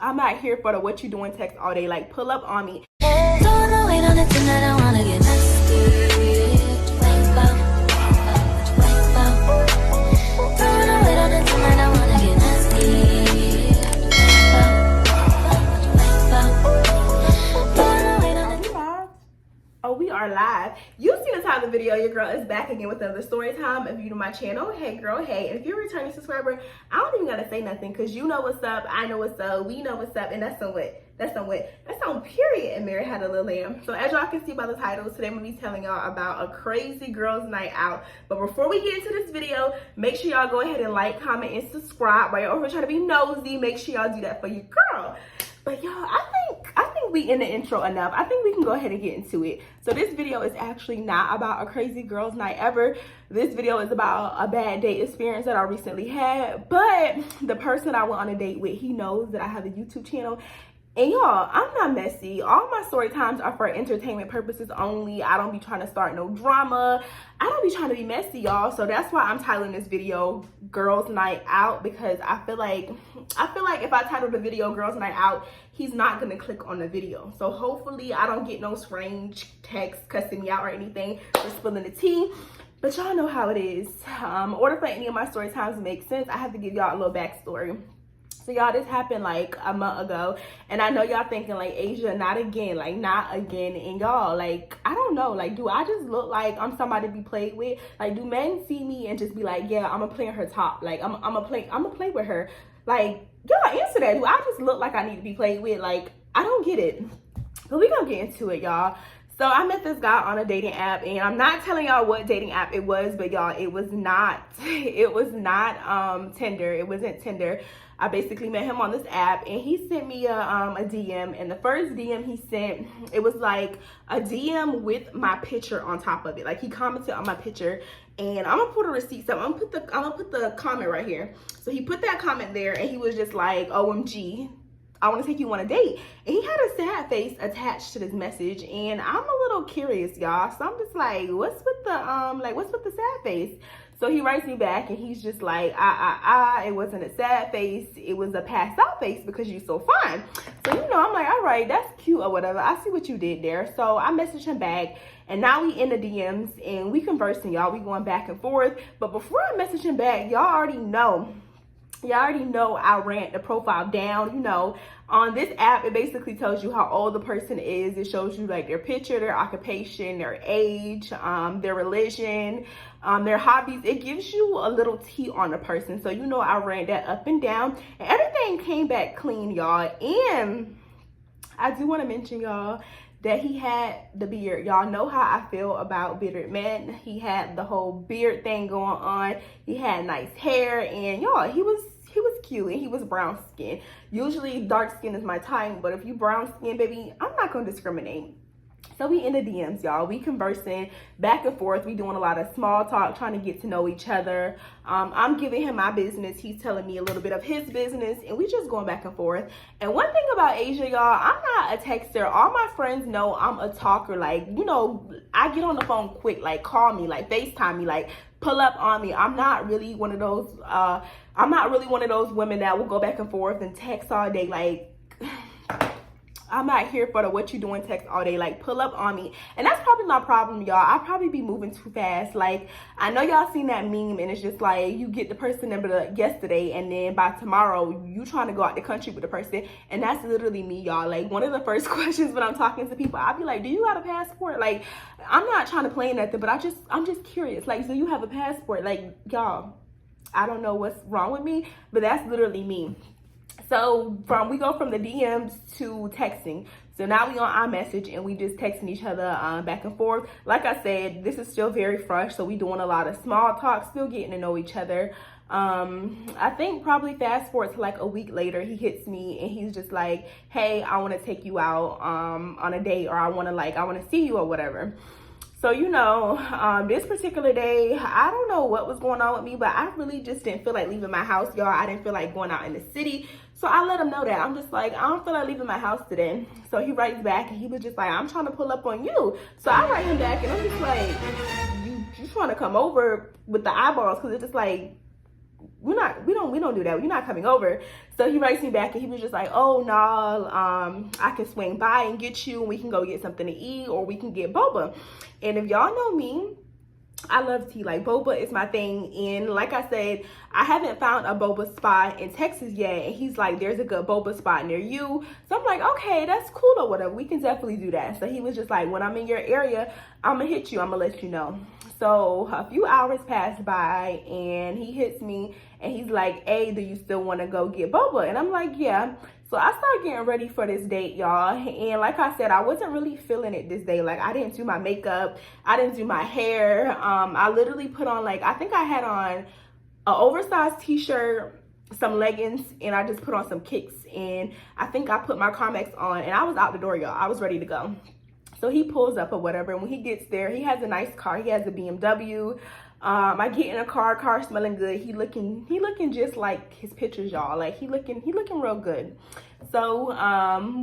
I'm not here for the what you doing text all day. Like, pull up on me. Don't wait on the thing that I wanna get nasty. Don't wait on the thing that I wanna get nasty. Oh, we are live. You see the title of the video. Your girl is back again with another story time. If you're new to my channel, hey girl, hey. And if you're a returning subscriber, I don't even gotta say nothing because you know what's up, I know what's up, we know what's up, and that's on what? That's on period. And Mary had a little lamb. So as y'all can see by the title, today I'm gonna be telling y'all about a crazy girls' night out. But before we get into this video, make sure y'all go ahead and like, comment, and subscribe. While you're over here trying to be nosy, make sure y'all do that for your girl. But y'all, I think we in the intro enough. I think we can go ahead and get into it. So this video is actually not about a crazy girls' night ever. This video is about a bad date experience that I recently had. But the person I went on a date with, he knows that I have a YouTube channel. And y'all, I'm not messy. All my story times are for entertainment purposes only. I don't be trying to start no drama. I don't be trying to be messy, y'all. So that's why I'm titling this video Girls Night Out, because I feel like if I title the video Girls Night Out, he's not gonna click on the video. So hopefully I don't get no strange texts cussing me out or anything for spilling the tea. But y'all know how it is. In order for any of my story times to make sense, I have to give y'all a little backstory. So y'all, this happened like a month ago, and I know y'all thinking like, Asia, not again, like not again. And y'all, like, I don't know, like, do I just look like I'm somebody to be played with? Like, do men see me and just be like, yeah, I'm gonna play in her top, like I'm gonna play with her? Like, y'all answer that. Do I just look like I need to be played with? Like, I don't get it. But we gonna get into it, y'all. So I met this guy on a dating app, and I'm not telling y'all what dating app it was, but y'all, it was not Tinder. It wasn't Tinder. I basically met him on this app, and he sent me a DM, and the first DM he sent, it was like a DM with my picture on top of it. Like, he commented on my picture, and I'm gonna put a receipt. So I'm gonna put the comment right here. So he put that comment there, and he was just like, OMG, I want to take you on a date. And he had a sad face attached to this message, and I'm a little curious, y'all. So I'm just like, what's with the sad face? So he writes me back, and he's just like, it wasn't a sad face, it was a passed out face because you're so fine. So, you know, I'm like, all right, that's cute or whatever. I see what you did there. So I messaged him back, and now we in the DMs, and we conversing, y'all. We going back and forth. But before I message him back, y'all already know I ran the profile down. You know, on this app, it basically tells you how old the person is. It shows you like their picture, their occupation, their age, their religion, their hobbies. It gives you a little tea on the person. So, you know, I ran that up and down, and everything came back clean, y'all. And I do want to mention, y'all, that he had the beard. Y'all know how I feel about bearded men. He had the whole beard thing going on. He had nice hair, and y'all, he was cute, and he was brown skin. Usually dark skin is my type, but if you brown skin, baby, I'm not gonna discriminate. So we in the DMs, y'all. We conversing back and forth. We doing a lot of small talk, trying to get to know each other. I'm giving him my business. He's telling me a little bit of his business, and we just going back and forth. And one thing about Asia, y'all, I'm not a texter. All my friends know I'm a talker. Like, you know, I get on the phone quick. Like, call me, like FaceTime me, like pull up on me. I'm not really one of those women that will go back and forth and text all day. Like, I'm not here for the what you doing text all day. Like, pull up on me. And that's probably my problem, y'all. I probably be moving too fast. Like, I know y'all seen that meme, and it's just like, you get the person number yesterday, and then by tomorrow you trying to go out the country with the person. And that's literally me, y'all. Like, one of the first questions when I'm talking to people, I'll be like, do you have a passport? Like, I'm not trying to play nothing, but I'm just curious. Like, so you have a passport? Like, y'all, I don't know what's wrong with me, but that's literally me. So we go from the DMs to texting. So now we on iMessage, and we just texting each other back and forth. Like I said, this is still very fresh, so we doing a lot of small talk, still getting to know each other. I think probably fast forward to like a week later, he hits me, and he's just like, hey, I want to take you out on a date, or I want to see you or whatever. So, you know, this particular day, I don't know what was going on with me, but I really just didn't feel like leaving my house, y'all. I didn't feel like going out in the city. So I let him know that. I'm just like, I don't feel like leaving my house today. So he writes back, and he was just like, I'm trying to pull up on you. So I write him back, and I'm just like, you trying to come over with the eyeballs, because it's just like, we don't do that. We're not coming over. So he writes me back and he was just like, oh no, I can swing by and get you and we can go get something to eat or we can get boba. And if y'all know me, I love tea. Like, boba is my thing. And like I said, I haven't found a boba spot in Texas yet. And he's like, there's a good boba spot near you. So I'm like, okay, that's cool or whatever. We can definitely do that. So he was just like, when I'm in your area, I'm gonna hit you. I'm gonna let you know. So a few hours passed by and he hits me and he's like, hey, do you still want to go get boba? And I'm like, yeah. So I started getting ready for this date, y'all. And like I said, I wasn't really feeling it this day. Like, I didn't do my makeup. I didn't do my hair. I literally put on, like, I think I had on an oversized t-shirt, some leggings, and I just put on some kicks. And I think I put my Carmex on and I was out the door, y'all. I was ready to go. So he pulls up or whatever. And when he gets there, he has a nice car. He has a BMW. I get in a car smelling good. He looking just like his pictures, y'all. Like, he looking real good. So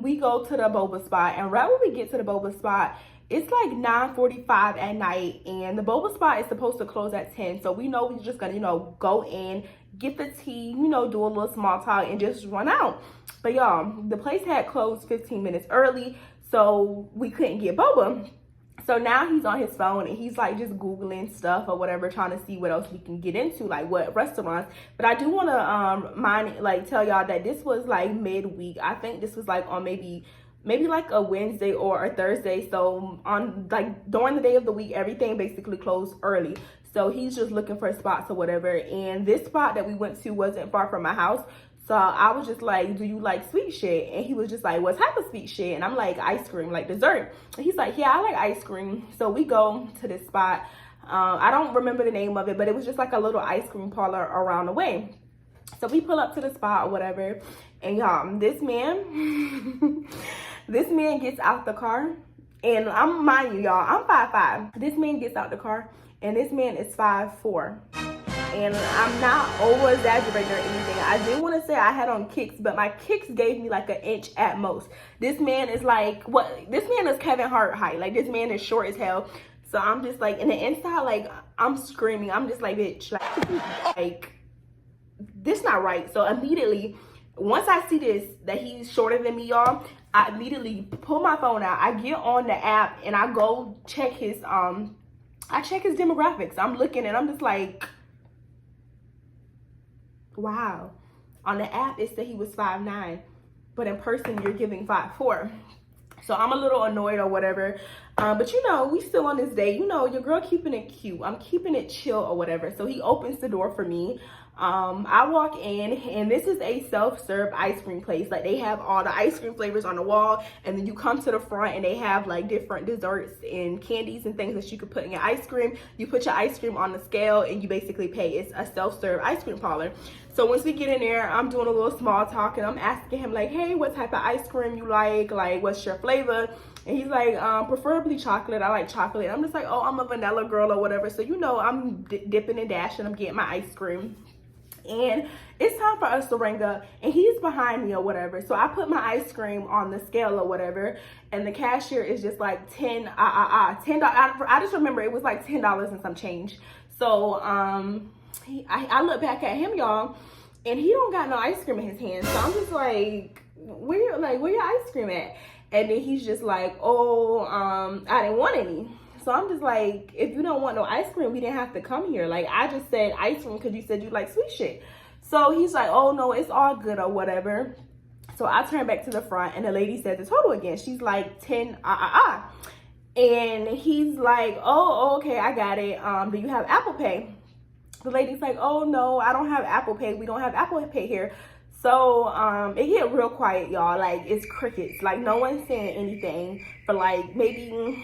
we go to the boba spot, and right when we get to the boba spot, it's like 9:45 at night, and the boba spot is supposed to close at 10. So we know we're just gonna, you know, go in, get the tea, you know, do a little small talk and just run out. But y'all, the place had closed 15 minutes early, so we couldn't get boba. So now he's on his phone and he's like just Googling stuff or whatever, trying to see what else we can get into, like what restaurants. But I do want to tell y'all that this was like midweek. I think this was like on maybe like a Wednesday or a Thursday. So on like during the day of the week, everything basically closed early. So he's just looking for spots or whatever. And this spot that we went to wasn't far from my house. So I was just like, do you like sweet shit? And he was just like, what type of sweet shit? And I'm like, ice cream, like dessert. And he's like, yeah, I like ice cream. So we go to this spot. I don't remember the name of it, but it was just like a little ice cream parlor around the way. So we pull up to the spot or whatever. And y'all, this man, this man gets out the car. And mind you, y'all, I'm 5'5". This man gets out the car and this man is 5'4". And I'm not over exaggerating or anything. I do want to say I had on kicks, but my kicks gave me like an inch at most. This man is like, what? This man is Kevin Hart height. Like, this man is short as hell. So I'm just like, in the inside, like, I'm screaming. I'm just like, bitch, like this not right. So immediately, once I see this, that he's shorter than me, y'all, I immediately pull my phone out. I get on the app and I go check his, I check his demographics. I'm looking and I'm just like, wow. On the app it said he was 5'9", but in person you're giving 5'4". So I'm a little annoyed or whatever. But you know, we still on this day. You know, your girl keeping it cute. I'm keeping it chill or whatever. So he opens the door for me. I walk in and this is a self-serve ice cream place. Like, they have all the ice cream flavors on the wall, and then you come to the front and they have like different desserts and candies and things that you could put in your ice cream. You put your ice cream on the scale and you basically pay. It's a self-serve ice cream parlor. So once we get in there, I'm doing a little small talk and I'm asking him like, hey, what type of ice cream you like what's your flavor? And he's like, preferably chocolate. I like chocolate. I'm just like, oh, I'm a vanilla girl or whatever. So, you know, I'm dipping and dashing. I'm getting my ice cream. And it's time for us to ring up, and he's behind me or whatever. So I put my ice cream on the scale or whatever, and the cashier is just like $10. I just remember it was like $10 and some change. So I look back at him, y'all, and he don't got no ice cream in his hand. So I'm just like, where your ice cream at? And then he's just like, oh, I didn't want any. So I'm just like, if you don't want no ice cream, we didn't have to come here. Like, I just said ice cream because you said you like sweet shit. So he's like, oh no, it's all good or whatever. So I turn back to the front and the lady said the total again. She's like 10, And he's like, oh, okay, I got it. Do you have Apple Pay? The lady's like, oh no, I don't have Apple Pay. We don't have Apple Pay here. So it get real quiet, y'all. Like, it's crickets. Like, no one's saying anything for like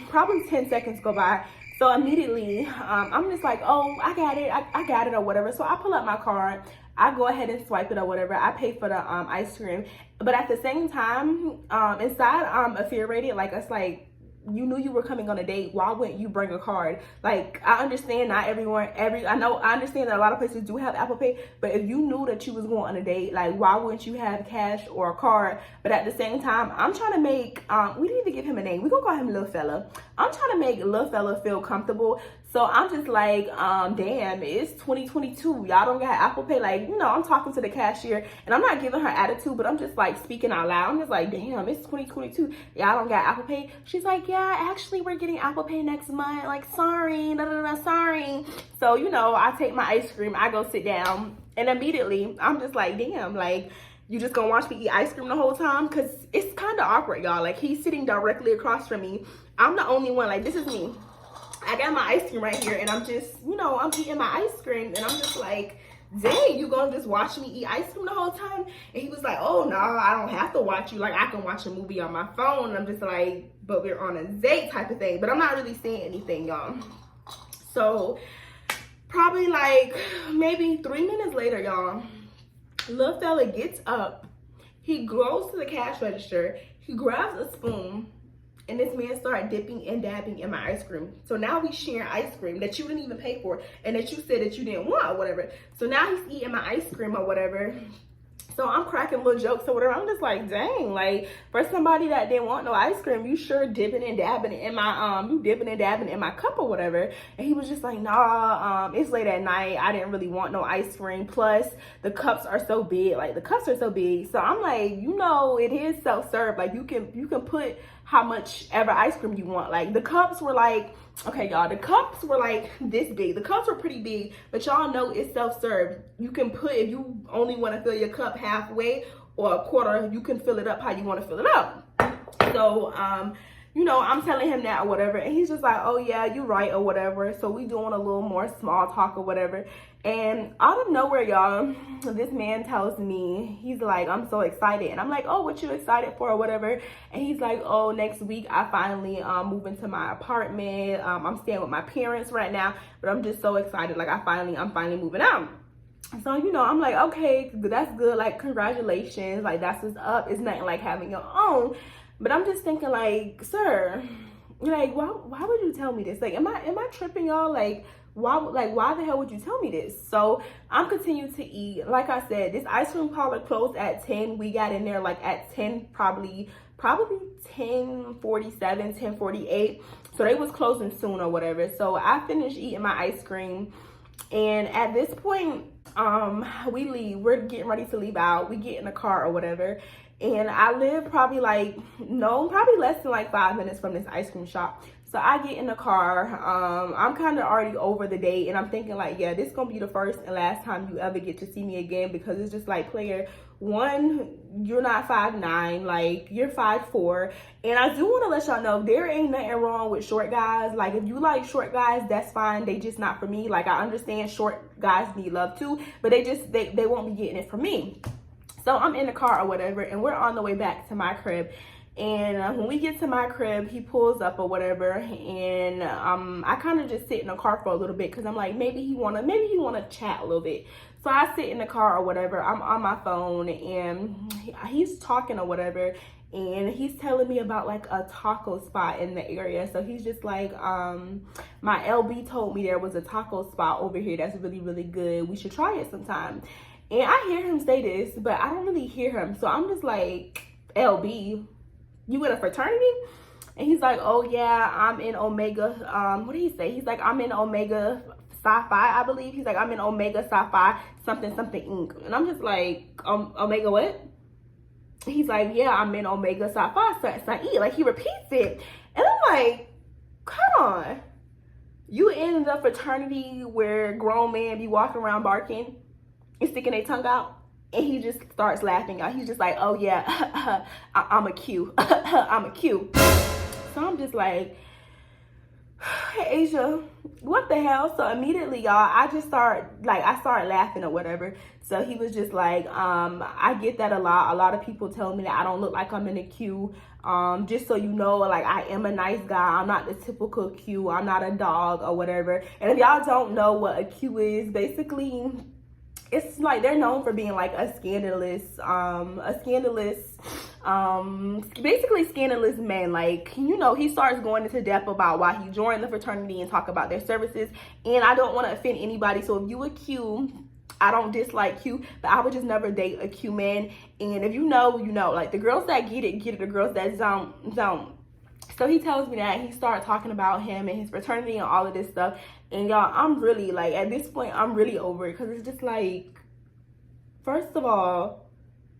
probably 10 seconds go by. So immediately I'm just like, oh, I got it. I got it or whatever. So I pull up my card. I go ahead and swipe it or whatever. I pay for the ice cream. But at the same time, inside I'm infuriated. Like, it's like, you knew you were coming on a date. Why wouldn't you bring a card? Like, I understand not everyone, I understand that a lot of places do have Apple Pay, but if you knew that you was going on a date, like, why wouldn't you have cash or a card? But at the same time, I'm trying to make, we need to give him a name. We're gonna call him Lil Fella. I'm trying to make Lil Fella feel comfortable. So I'm just like, damn, it's 2022. Y'all don't got Apple Pay. Like, you know, I'm talking to the cashier and I'm not giving her attitude, but I'm just like speaking out loud. I'm just like, damn, it's 2022. Y'all don't got Apple Pay. She's like, yeah, actually we're getting Apple Pay next month. Like, sorry, sorry. So, you know, I take my ice cream, I go sit down, and immediately I'm just like, damn, like, you just gonna watch me eat ice cream the whole time? Cause it's kind of awkward, y'all. Like, he's sitting directly across from me. I'm the only one, like, this is me. I got my ice cream right here, and I'm just, you know, I'm eating my ice cream, and I'm just like, dang, you gonna just watch me eat ice cream the whole time? And he was like, oh, no, I don't have to watch you. Like, I can watch a movie on my phone. And I'm just like, but we're on a date type of thing. But I'm not really saying anything, y'all. So, probably like maybe 3 minutes later, y'all, little fella gets up. He goes to the cash register. He grabs a spoon. And this man started dipping and dabbing in my ice cream. So now we sharing ice cream that you didn't even pay for and that you said that you didn't want or whatever. So now he's eating my ice cream or whatever. So I'm cracking little jokes or whatever. I'm just like, dang, like, for somebody that didn't want no ice cream, you sure dipping and dabbing in my, you dipping and dabbing in my cup or whatever. And he was just like, nah, it's late at night. I didn't really want no ice cream. Plus, the cups are so big. Like, the cups are so big. So I'm like, you know, it is self-serve. Like, you can put how much ever ice cream you want. Like, the cups were like, okay, y'all, the cups were like this big. The cups were pretty big, but y'all know it's self-serve. You can put, if you only want to fill your cup halfway or a quarter, you can fill it up how you want to fill it up. So, you know, I'm telling him that or whatever, and he's just like, oh yeah, you're right or whatever. So we doing a little more small talk or whatever. And out of nowhere, y'all, this man tells me, he's like, I'm so excited. And I'm like, oh, what you excited for or whatever? And he's like, oh, next week I finally move into my apartment. I'm staying with my parents right now, but I'm just so excited. Like, I'm finally moving out. So, you know, I'm like, okay, that's good. Like, congratulations. Like, that's what's up. It's nothing like having your own. But I'm just thinking, like, sir, like, why would you tell me this? Like, am I tripping, y'all? Like, why the hell would you tell me this? So I'm continuing to eat. Like I said, this ice cream parlor closed at 10. We got in there like at 10, probably 10:47, 10:48. So they was closing soon or whatever. So I finished eating my ice cream, and at this point, we leave. We're getting ready to leave out. We get in the car or whatever. And I live probably less than like 5 minutes from this ice cream shop. So I get in the car. I'm kind of already over the date, and I'm thinking like, yeah, this is gonna be the first and last time you ever get to see me again, because it's just like, player one, you're not 5'9", like you're 5'4", and I do want to let y'all know there ain't nothing wrong with short guys. Like, if you like short guys, that's fine. They just not for me. Like, I understand short guys need love too, but they won't be getting it from me. So I'm in the car or whatever, and we're on the way back to my crib. And when we get to my crib, he pulls up or whatever, and I kind of just sit in the car for a little bit, because I'm like, maybe he wanna chat a little bit. So I sit in the car or whatever. I'm on my phone, and he's talking or whatever, and he's telling me about like a taco spot in the area. So he's just like, my LB told me there was a taco spot over here that's really, really good. We should try it sometime. And I hear him say this, but I don't really hear him. So I'm just like, LB, you in a fraternity? And he's like, oh yeah, I'm in Omega. What did he say? He's like, I'm in Omega Psi Phi, I believe. He's like, I'm in Omega Psi Phi something Inc. And I'm just like, Omega what? He's like, yeah, I'm in Omega Psi Phi E. Like, he repeats it. And I'm like, come on. You in the fraternity where grown men be walking around barking and sticking their tongue out? And he just starts laughing out. He's just like, oh yeah, I'm a Q. I'm a Q. So I'm just like, hey, Asia, what the hell? So immediately, y'all, I started laughing or whatever. So he was just like, I get that a lot. A lot of people tell me that I don't look like I'm in a Q. Just so you know, like, I am a nice guy. I'm not the typical Q. I'm not a dog or whatever. And if y'all don't know what a Q is, basically, it's like they're known for being like basically scandalous men. Like, you know, he starts going into depth about why he joined the fraternity and talk about their services. And I don't want to offend anybody. So if you a Q, I don't dislike Q, but I would just never date a Q man. And if you know, you know. Like, the girls that get it. The girls that don't. So he tells me that. He started talking about him and his fraternity and all of this stuff. And y'all, I'm really like, at this point, I'm really over it. Because it's just like, first of all,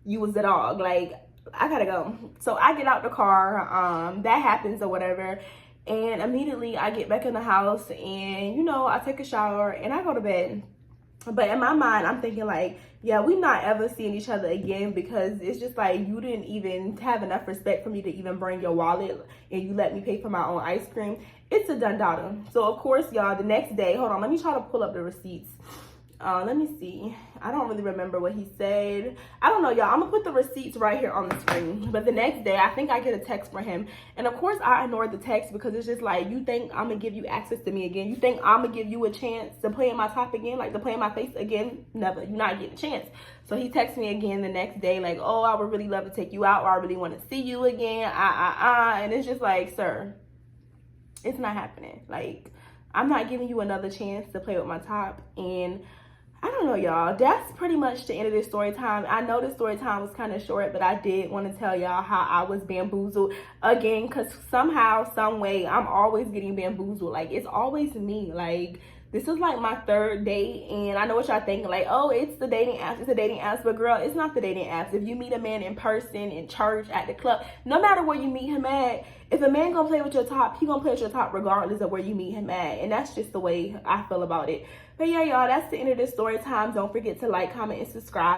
you was the dog. Like, I gotta go. So I get out the car. That happens or whatever. And immediately I get back in the house. And, you know, I take a shower and I go to bed. But in my mind, I'm thinking like, yeah, we not ever seeing each other again, because it's just like, you didn't even have enough respect for me to even bring your wallet and you let me pay for my own ice cream. It's a done daughter. So of course, y'all, the next day, hold on, let me try to pull up the receipts. Let me see. I don't really remember what he said. I don't know, y'all. I'm gonna put the receipts right here on the screen. But the next day, I think I get a text from him. And of course, I ignored the text because it's just like, you think I'm gonna give you access to me again? You think I'm gonna give you a chance to play in my top again? Like, to play in my face again? Never. You're not getting a chance. So he texts me again the next day like, oh, I would really love to take you out, or I really want to see you again. And it's just like, sir, it's not happening. Like, I'm not giving you another chance to play with my top. And I don't know, y'all. That's pretty much the end of this story time. I know this story time was kind of short, but I did want to tell y'all how I was bamboozled again, because somehow, some way, I'm always getting bamboozled. Like, it's always me. Like, this is like my third date, and I know what y'all thinking, like, oh, it's the dating apps, it's the dating apps. But girl, it's not the dating apps. If you meet a man in person, in church, at the club, no matter where you meet him at, if a man gonna play with your top, he gonna play with your top regardless of where you meet him at. And that's just the way I feel about it. But yeah, y'all, that's the end of this story time. Don't forget to like, comment, and subscribe.